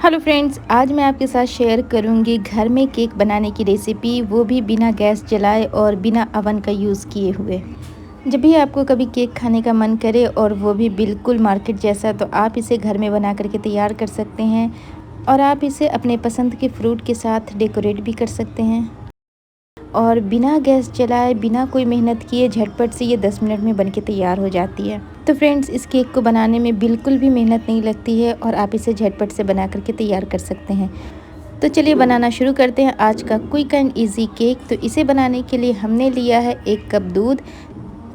Hello friends, आज मैं आपके साथ शेयर करूंगी घर में केक बनाने की रेसिपी, वो भी बिना गैस जलाए और बिना अवन का यूज़ किए हुए। जब भी आपको कभी केक खाने का मन करे और वो भी बिल्कुल मार्केट जैसा, तो आप इसे घर में बना करके तैयार कर सकते हैं और आप इसे अपने पसंद के फ्रूट के साथ डेकोरेट भी कर सकते हैं। और बिना गैस जलाए, बिना कोई मेहनत किए झटपट से ये 10 मिनट में बनके तैयार हो जाती है। तो फ्रेंड्स, इस केक को बनाने में बिल्कुल भी मेहनत नहीं लगती है और आप इसे झटपट से बना करके तैयार कर सकते हैं। तो चलिए बनाना शुरू करते हैं आज का क्विक एंड इजी केक। तो इसे बनाने के लिए हमने लिया है 1 कप दूध।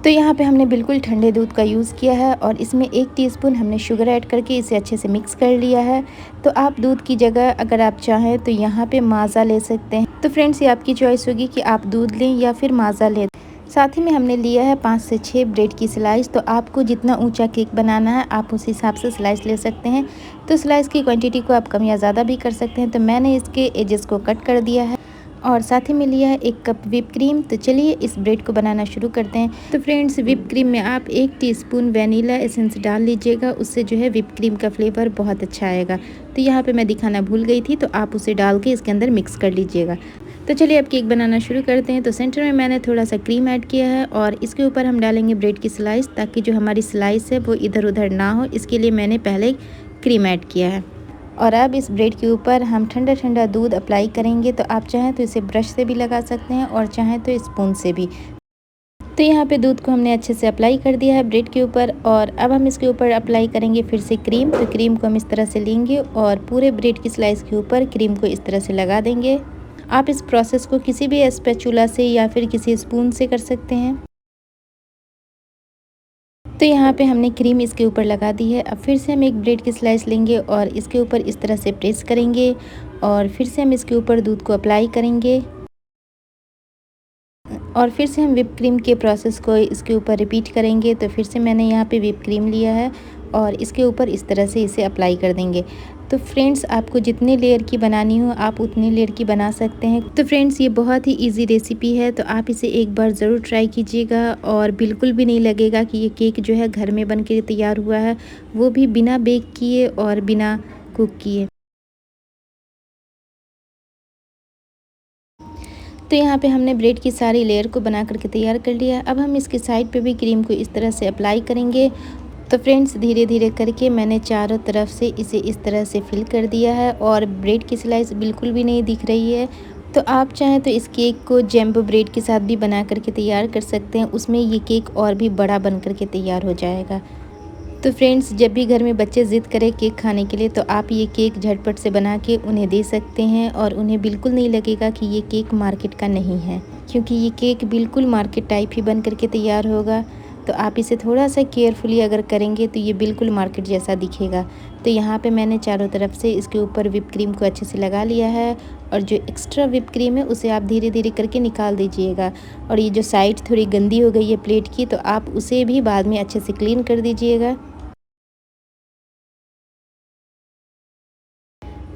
तो यहाँ पे हमने बिल्कुल ठंडे दूध का यूज़ किया है और इसमें 1 टीस्पून हमने शुगर ऐड करके इसे अच्छे से मिक्स कर लिया है। तो आप दूध की जगह अगर आप चाहें तो यहाँ पे माज़ा ले सकते हैं। तो फ्रेंड्स, ये आपकी चॉइस होगी कि आप दूध लें या फिर माज़ा लें। साथ ही में हमने लिया है 5 से 6 ब्रेड की स्लाइस। तो आपको जितना ऊंचा केक बनाना है आप उस हिसाब से स्लाइस ले सकते हैं। तो स्लाइस की क्वांटिटी को आप कम या ज़्यादा भी कर सकते हैं। तो मैंने इसके एजेस को कट कर दिया है और साथ ही में लिया है 1 कप व्हिप क्रीम। तो चलिए इस ब्रेड को बनाना शुरू करते हैं। तो फ्रेंड्स, व्हिप क्रीम में आप 1 टीस्पून वनीला एसेंस डाल लीजिएगा, उससे जो है व्हिप क्रीम का फ्लेवर बहुत अच्छा आएगा। तो यहाँ पे मैं दिखाना भूल गई थी, तो आप उसे डाल के इसके अंदर मिक्स कर लीजिएगा। तो चलिए अब केक बनाना शुरू करते हैं। तो सेंटर में मैंने थोड़ा सा क्रीम ऐड किया है और इसके ऊपर हम डालेंगे ब्रेड की स्लाइस, ताकि जो हमारी स्लाइस है वो इधर उधर ना हो, इसके लिए मैंने पहले क्रीम ऐड किया है। और अब इस ब्रेड के ऊपर हम ठंडा ठंडा दूध अप्लाई करेंगे। तो आप चाहें तो इसे ब्रश से भी लगा सकते हैं और चाहें तो स्पून से भी। तो यहाँ पे दूध को हमने अच्छे से अप्लाई कर दिया है ब्रेड के ऊपर और अब हम इसके ऊपर अप्लाई करेंगे फिर से क्रीम। तो क्रीम को हम इस तरह से लेंगे और पूरे ब्रेड की स्लाइस के ऊपर क्रीम को इस तरह से लगा देंगे। आप इस प्रोसेस को किसी भी स्पैचुला से या फिर किसी स्पून से कर सकते हैं। तो यहाँ पे हमने क्रीम इसके ऊपर लगा दी है। अब फिर से हम एक ब्रेड की स्लाइस लेंगे और इसके ऊपर इस तरह से प्रेस करेंगे और फिर से हम इसके ऊपर दूध को अप्लाई करेंगे और फिर से हम व्हिप क्रीम के प्रोसेस को इसके ऊपर रिपीट करेंगे। तो फिर से मैंने यहाँ पे व्हिप क्रीम लिया है और इसके ऊपर इस तरह से इसे अप्लाई कर देंगे। तो फ्रेंड्स, आपको जितने लेयर की बनानी हो आप उतनी लेयर की बना सकते हैं। तो फ्रेंड्स, ये बहुत ही इजी रेसिपी है, तो आप इसे एक बार ज़रूर ट्राई कीजिएगा और बिल्कुल भी नहीं लगेगा कि ये केक जो है घर में बन के तैयार हुआ है, वो भी बिना बेक किए और बिना कुक किए। तो यहाँ पे हमने ब्रेड की सारी लेयर को बना करके तैयार कर लिया है। अब हम इसकी साइड पे भी क्रीम को इस तरह से अप्लाई करेंगे। तो फ्रेंड्स, धीरे धीरे करके मैंने चारों तरफ से इसे इस तरह से फिल कर दिया है और ब्रेड की स्लाइस बिल्कुल भी नहीं दिख रही है। तो आप चाहें तो इस केक को जैम्बो ब्रेड के साथ भी बना करके तैयार कर सकते हैं, उसमें ये केक और भी बड़ा बन करके तैयार हो जाएगा। तो फ्रेंड्स, जब भी घर में बच्चे ज़िद करें केक खाने के लिए, तो आप ये केक झटपट से बना के उन्हें दे सकते हैं और उन्हें बिल्कुल नहीं लगेगा कि ये केक मार्केट का नहीं है, क्योंकि ये केक बिल्कुल मार्केट टाइप ही बन करके तैयार होगा। तो आप इसे थोड़ा सा केयरफुली अगर करेंगे तो ये बिल्कुल मार्केट जैसा दिखेगा। तो यहाँ पे मैंने चारों तरफ से इसके ऊपर व्हिप क्रीम को अच्छे से लगा लिया है और जो एक्स्ट्रा व्हिप क्रीम है उसे आप धीरे धीरे करके निकाल दीजिएगा। और ये जो साइड थोड़ी गंदी हो गई है प्लेट की, तो आप उसे भी बाद में अच्छे से क्लीन कर दीजिएगा।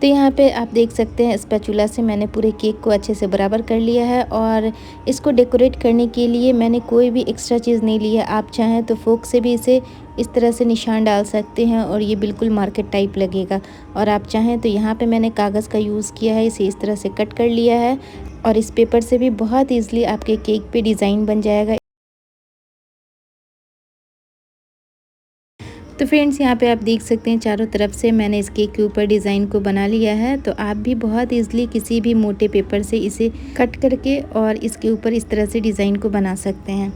तो यहाँ पे आप देख सकते हैं स्पैचुला से मैंने पूरे केक को अच्छे से बराबर कर लिया है और इसको डेकोरेट करने के लिए मैंने कोई भी एक्स्ट्रा चीज़ नहीं ली है। आप चाहें तो फोक से भी इसे इस तरह से निशान डाल सकते हैं और ये बिल्कुल मार्केट टाइप लगेगा। और आप चाहें तो यहाँ पे मैंने कागज़ का यूज़ किया है, इसे इस तरह से कट कर लिया है और इस पेपर से भी बहुत ईज़िली आपके केक पे डिज़ाइन बन जाएगा। तो फ्रेंड्स, यहाँ पे आप देख सकते हैं चारों तरफ से मैंने इस केक के ऊपर डिज़ाइन को बना लिया है। तो आप भी बहुत ईज़िली किसी भी मोटे पेपर से इसे कट करके और इसके ऊपर इस तरह से डिज़ाइन को बना सकते हैं।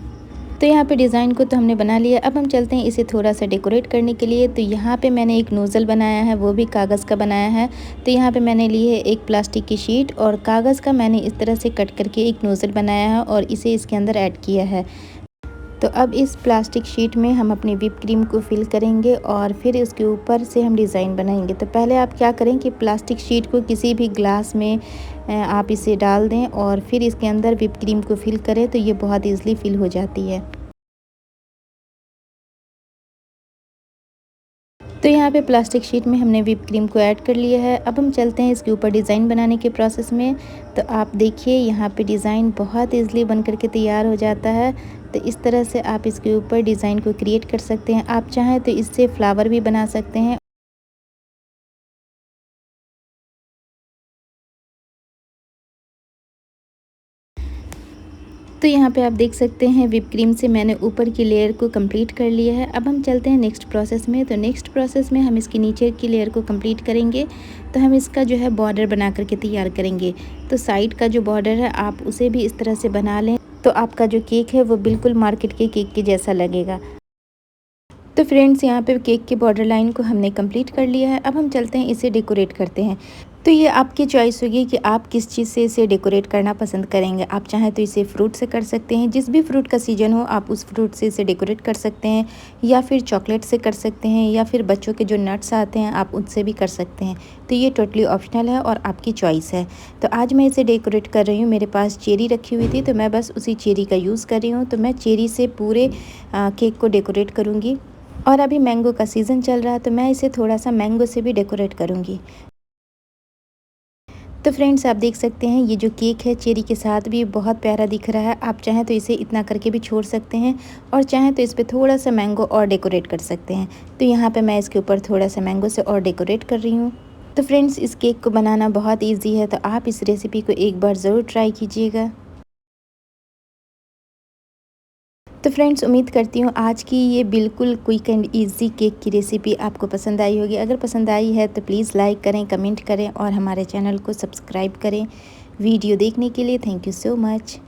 तो यहाँ पे डिज़ाइन को तो हमने बना लिया। अब हम चलते हैं इसे थोड़ा सा डेकोरेट करने के लिए। तो यहाँ पे मैंने एक नोज़ल बनाया है, वो भी कागज़ का बनाया है। तो यहाँ पे मैंने ली है एक प्लास्टिक की शीट और कागज़ का मैंने इस तरह से कट करके एक नोज़ल बनाया है और इसे इसके अंदर ऐड किया है। तो अब इस प्लास्टिक शीट में हम अपनी व्हिप क्रीम को फिल करेंगे और फिर उसके ऊपर से हम डिज़ाइन बनाएंगे। तो पहले आप क्या करें कि प्लास्टिक शीट को किसी भी ग्लास में आप इसे डाल दें और फिर इसके अंदर व्हिप क्रीम को फिल करें, तो ये बहुत ईज़िली फिल हो जाती है। तो यहाँ पे प्लास्टिक शीट में हमने व्हिप क्रीम को ऐड कर लिया है। अब हम चलते हैं इसके ऊपर डिज़ाइन बनाने के प्रोसेस में। तो आप देखिए यहाँ पे डिज़ाइन बहुत ईज़िली बन करके तैयार हो जाता है। तो इस तरह से आप इसके ऊपर डिज़ाइन को क्रिएट कर सकते हैं। आप चाहें तो इससे फ्लावर भी बना सकते हैं। तो यहाँ पे आप देख सकते हैं व्हिप क्रीम से मैंने ऊपर की लेयर को कंप्लीट कर लिया है। अब हम चलते हैं नेक्स्ट प्रोसेस में। तो नेक्स्ट प्रोसेस में हम इसकी नीचे की लेयर को कंप्लीट करेंगे। तो हम इसका जो है बॉर्डर बना करके तैयार करेंगे। तो साइड का जो बॉर्डर है आप उसे भी इस तरह से बना लें, तो आपका जो केक है वो बिल्कुल मार्केट के केक के जैसा लगेगा। तो फ्रेंड्स, यहाँ पे केक के बॉर्डर लाइन को हमने कंप्लीट कर लिया है। अब हम चलते हैं इसे डेकोरेट करते हैं। तो ये आपकी चॉइस होगी कि आप किस चीज़ से इसे डेकोरेट करना पसंद करेंगे। आप चाहें तो इसे फ्रूट से कर सकते हैं, जिस भी फ्रूट का सीजन हो आप उस फ्रूट से इसे डेकोरेट कर सकते हैं, या फिर चॉकलेट से कर सकते हैं, या फिर बच्चों के जो नट्स आते हैं आप उनसे भी कर सकते हैं। तो ये टोटली ऑप्शनल है और आपकी चॉइस है। तो आज मैं इसे डेकोरेट कर रही हूँ। मेरे पास चेरी रखी हुई थी तो मैं बस उसी चेरी का यूज़ कर रही हूँ। तो मैं चेरी से पूरे केक को डेकोरेट करूँगी। और अभी मैंगो का सीज़न चल रहा है तो मैं इसे थोड़ा सा मैंगो से भी डेकोरेट करूँगी। तो फ्रेंड्स, आप देख सकते हैं ये जो केक है चेरी के साथ भी बहुत प्यारा दिख रहा है। आप चाहें तो इसे इतना करके भी छोड़ सकते हैं और चाहें तो इस पे थोड़ा सा मैंगो और डेकोरेट कर सकते हैं। तो यहाँ पे मैं इसके ऊपर थोड़ा सा मैंगो से और डेकोरेट कर रही हूँ। तो फ्रेंड्स, इस केक को बनाना बहुत ईजी है, तो आप इस रेसिपी को एक बार ज़रूर ट्राई कीजिएगा। तो फ्रेंड्स, उम्मीद करती हूँ आज की ये बिल्कुल क्विक एंड इजी केक की रेसिपी आपको पसंद आई होगी। अगर पसंद आई है तो प्लीज़ लाइक करें, कमेंट करें और हमारे चैनल को सब्सक्राइब करें। वीडियो देखने के लिए थैंक यू सो मच।